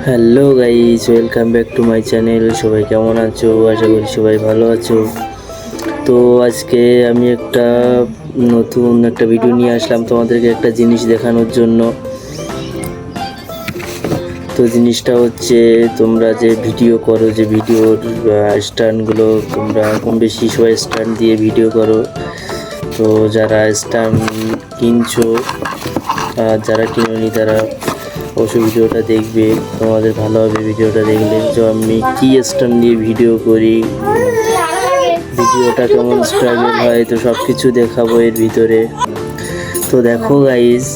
Hello guys, welcome back to my channel. সবাই কেমন আছো? আশা করি সবাই ভালো আছো। তো আজকে আমি নতুন একটা ভিডিও নিয়ে আসলাম তোমাদেরকে একটা জিনিস দেখানোর জন্য। তো জিনিসটা হচ্ছে, তোমরা যে ভিডিও করো, যে ভিডিওর স্ট্যান্ডগুলো তোমরা কম বেশি সবাই স্ট্যান্ড দিয়ে ভিডিও করো। তো যারা স্ট্যান্ড কিনছো, যারা কিনোনি তারা অবশ্যই ভিডিওটা দেখবে, তোমাদের ভালো হবে ভিডিওটা দেখলে। যে আমি কি স্ট্যান্ড দিয়ে ভিডিও করি, ভিডিওটা কেমন স্ট্রাগল হয়, তো সব কিছু দেখাবো এর ভিতরে। তো দেখো গাইজ,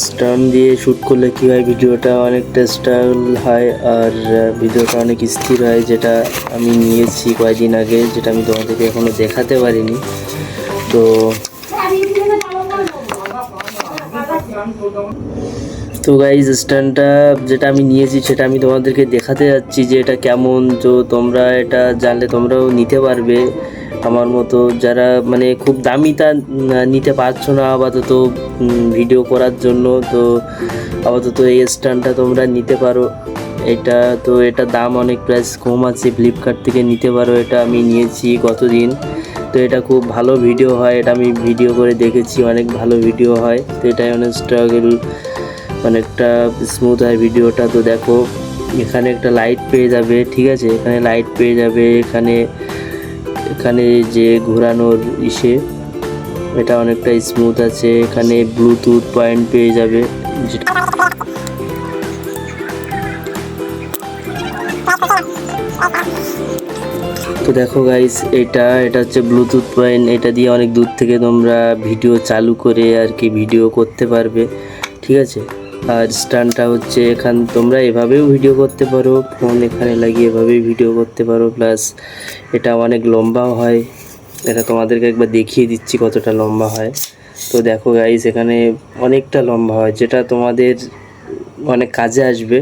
স্ট্যান্ড দিয়ে শ্যুট করলে কী হয়, ভিডিওটা অনেকটা স্ট্রাগল হয় আর ভিডিওটা অনেক স্থির হয়, যেটা আমি নিয়েছি কয়েকদিন আগে, যেটা আমি তোমাদেরকে এখনও দেখাতে পারিনি। তো গাইজ, স্ট্যান্ডটা যেটা আমি নিয়েছি সেটা আমি তোমাদেরকে দেখাতে যাচ্ছি যে এটা কেমন। তো তোমরা এটা জানলে তোমরাও নিতে পারবে আমার মতো, যারা মানে খুব দামিটা নিতে পারছো না আপাতত ভিডিও করার জন্য। তো আপাতত এই স্ট্যান্ডটা তোমরা নিতে পারো। এটা দাম অনেক প্রাইস কম আছে, ফ্লিপকার্ট থেকে নিতে পারো। এটা আমি নিয়েছি গতদিন। তো এটা খুব ভালো ভিডিও হয়, এটা আমি ভিডিও করে দেখেছি, অনেক ভালো ভিডিও হয়। তো এটাই অনেক স্ট্রাগল, অনেকটা স্মুথ হয় ভিডিওটা। তো দেখো, এখানে একটা লাইট পেয়ে যাবে, ঠিক আছে, এখানে লাইট পেয়ে যাবে, এখানে এখানে যে ঘোরানোর এটা অনেকটা স্মুথ আছে। এখানে ব্লুটুথ পয়েন্ট পেয়ে যাবে, তো দেখো গাইস, এটা হচ্ছে ব্লুটুথ পয়েন্ট। এটা দিয়ে অনেক দূর থেকে তোমরা ভিডিও চালু করে আর কি ভিডিও করতে পারবে, ঠিক আছে। আর স্ট্যান্ডটা হচ্ছে, তোমরা এভাবেও ভিডিও করতে পারো, ফোন এখানে লাগিয়ে এভাবেই ভিডিও করতে পারো। প্লাস এটা অনেক লম্বাও হয়, এটা তোমাদেরকে একবার দেখিয়ে দিচ্ছি কতটা লম্বা হয়। তো দেখো গাইস, এখানে অনেকটা লম্বা হয়, যেটা তোমাদের অনেক কাজে আসবে।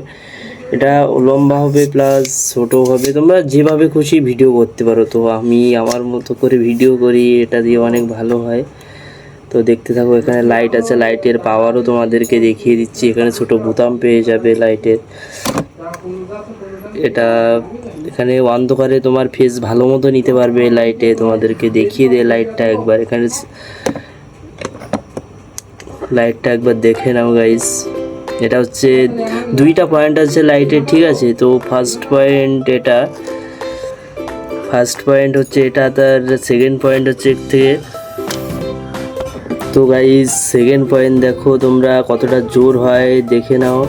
এটা লম্বা হবে প্লাস ছোটো হবে, তোমরা যেভাবে খুশি ভিডিও করতে পারো। তো আমি আমার মতো করে ভিডিও করি, এটা দিয়ে অনেক ভালো হয়। তো দেখতে থাকো। এখানে লাইট আছে, লাইটের পাওয়ারও তোমাদেরকে দেখিয়ে দিচ্ছি। এখানে ছোট বোতাম পেয়ে যাবে লাইটের। এখানে অন্ধকারে তোমার ফেস ভালো মতো নিতে পারবে লাইটে। তোমাদেরকে দেখিয়ে দেয় লাইটটা একবার, এখানে লাইটটা একবার দেখে নাও গাইস। এটা হচ্ছে দুইটা পয়েন্ট আছে লাইটের, ঠিক আছে। তো ফার্স্ট পয়েন্ট হচ্ছে এটা, তার সেকেন্ড পয়েন্ট হচ্ছে এর থেকে। তো গাইস, সেকেন্ড পয়েন্ট দেখো তোমরা কতটা জোর হয়, দেখে নাও।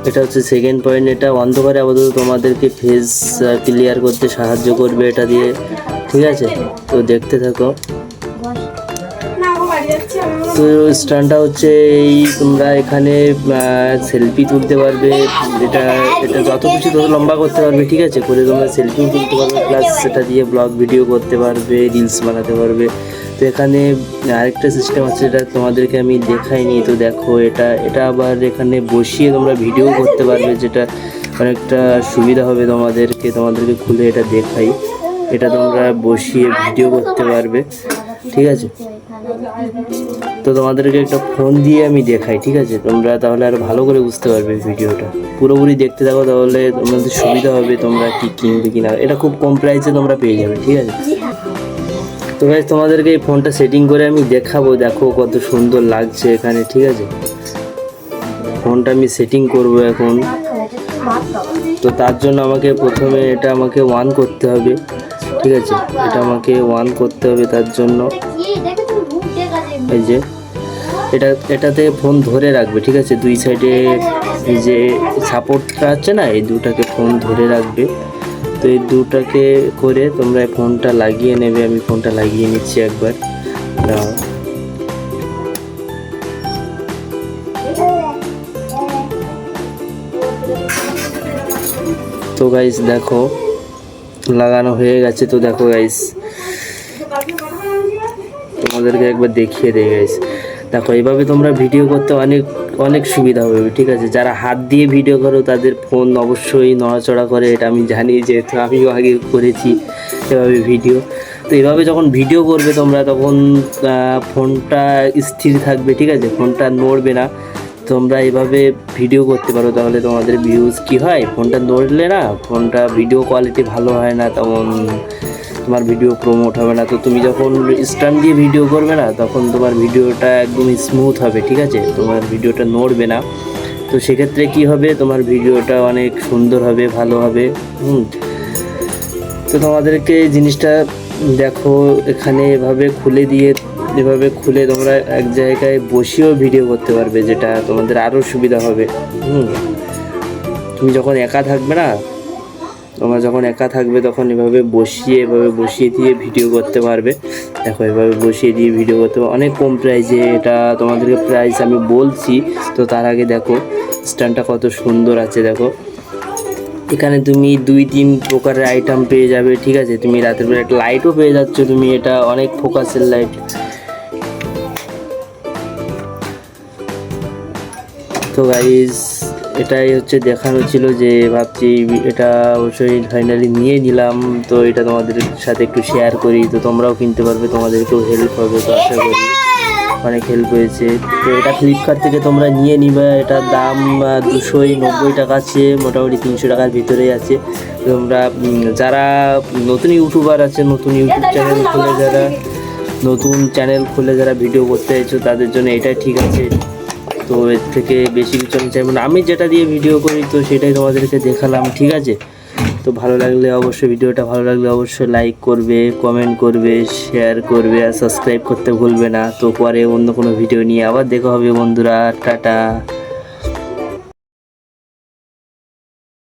এটা হচ্ছে সেকেন্ড পয়েন্ট। এটা অন্ধকারে আপাতত তোমাদেরকে ফেস ক্লিয়ার করতে সাহায্য করবে এটা দিয়ে, ঠিক আছে। তো দেখতে থাকো। তো স্ট্যান্ডটা হচ্ছে এই, তোমরা এখানে সেলফি তুলতে পারবে। এটা যত কিছু তত লম্বা করতে পারবে, ঠিক আছে, করে তোমরা সেলফিও তুলতে পারবে। প্লাস সেটা দিয়ে ব্লগ ভিডিও করতে পারবে, রিলস বানাতে পারবে। তো এখানে আরেকটা সিস্টেম আছে, যেটা তোমাদেরকে আমি দেখাইনি। তো দেখো, এটা আবার এখানে বসিয়ে তোমরা ভিডিও করতে পারবে, যেটা অনেকটা সুবিধা হবে তোমাদেরকে খুলে এটা দেখাই। এটা তোমরা বসিয়ে ভিডিও করতে পারবে, ঠিক আছে। তো তোমাদেরকে একটা ফোন দিয়ে আমি দেখাই, ঠিক আছে, তোমরা তাহলে আরো ভালো করে বুঝতে পারবে ভিডিওটা। পুরোপুরি দেখতে থাকো, তাহলে তোমাদের সুবিধা হবে, তোমরা কি কিনবে কিনা। এটা খুব কম প্রাইসে তোমরা পেয়ে যাবে, ঠিক আছে। তো গাইস, তোমাদেরকে এই ফোনটা সেটিং করে আমি দেখাবো, দেখো কত সুন্দর লাগছে এখানে, ঠিক আছে। ফোনটা আমি সেটিং করব এখন। তো তার জন্য আমাকে প্রথমে আমাকে অন করতে হবে, ঠিক আছে। এটা আমাকে অন করতে হবে, তার জন্য এই যে এটাতে ফোন ধরে রাখবে, ঠিক আছে। দুই সাইডে এই যে সাপোর্টটা আছে না, এই দুটাকে ফোন ধরে রাখবে। তো এই দুটাকে করে তোমরা ফোনটা লাগিয়ে নেবে। আমি ফোনটা লাগিয়ে নিচ্ছি একবার। তো গাইস দেখো, লাগানো হয়ে গেছে। তো দেখো গাইস, তোমাদেরকে একবার দেখিয়ে দেয় গাইস। দেখো, এইভাবে তোমরা ভিডিও করতে অনেক অনেক সুবিধা হবে, ঠিক আছে। যারা হাত দিয়ে ভিডিও করো তাদের ফোন অবশ্যই নড়াচড়া করে, এটা আমি জানি, যেহেতু আমিও আগে করেছি এভাবে ভিডিও। তো এইভাবে যখন ভিডিও করবে তোমরা, তখন ফোনটা স্থির থাকবে, ঠিক আছে, ফোনটা নড়বে না। তোমরা এইভাবে ভিডিও করতে পারো, তাহলে তোমাদের ভিউজ কি হয়, ফোনটা নড়লে না ফোনটা ভিডিও কোয়ালিটি ভালো হয় না, তেমন তোমার ভিডিও প্রমোট হবে না। তো তুমি যখন স্ট্যান্ড দিয়ে ভিডিও করবে না, তখন তোমার ভিডিওটা একদম স্মুথ হবে, ঠিক আছে, তোমার ভিডিওটা নড়বে না। তো সেক্ষেত্রে কি হবে, তোমার ভিডিওটা অনেক সুন্দর হবে, ভালো হবে। তো তোমাদেরকে জিনিসটা দেখো, এখানে এভাবে খুলে তোমরা এক জায়গায় বসেও ভিডিও করতে পারবে, যেটা তোমাদের আরও সুবিধা হবে। তুমি যখন একা থাকবে না, তখন এভাবে বসিয়ে দিয়ে ভিডিও করতে পারবে। দেখো এভাবে বসিয়ে দিয়ে ভিডিও করতে পারবে অনেক কম প্রাইসে। এটা তোমাদেরকে প্রাইস আমি বলছি, তো তার আগে দেখো স্ট্যান্ডটা কত সুন্দর আছে। দেখো এখানে তুমি 2-3 প্রকারের আইটেম পেয়ে যাবে, ঠিক আছে। তুমি রাতের বেলা একটা লাইটও পেয়ে যাচ্ছ, তুমি এটা অনেক ফোকাসের লাইট। তো গাইস এটাই হচ্ছে দেখানো ছিল, যে ভাবছি এটা অবশ্যই ফাইনালি নিয়ে নিলাম। তো এটা তোমাদের সাথে একটু শেয়ার করি, তো তোমরাও কিনতে পারবে, তোমাদেরকেও হেল্প হবে। তো আশা করি অনেক হেল্প হয়েছে। তো এটা ফ্লিপকার্ট থেকে তোমরা নিয়ে নিবে। এটার দাম 290 টাকা আছে, মোটামুটি 300 টাকার ভিতরেই আছে। তোমরা যারা নতুন ইউটিউবার আছে, নতুন চ্যানেল খুলে যারা ভিডিও করতে চাইছো, তাদের জন্য এটাই ঠিক আছে। তো এর থেকে বেশি কিছু আমি চাইবো না, আমি যেটা দিয়ে ভিডিও করি তো সেটাই তোমাদেরকে দেখালাম, ঠিক আছে। তো ভিডিওটা ভালো লাগলে অবশ্যই লাইক করবে, কমেন্ট করবে, শেয়ার করবে, আর সাবস্ক্রাইব করতে ভুলবে না। তো পরে অন্য কোনো ভিডিও নিয়ে আবার দেখা হবে বন্ধুরা, টাটা।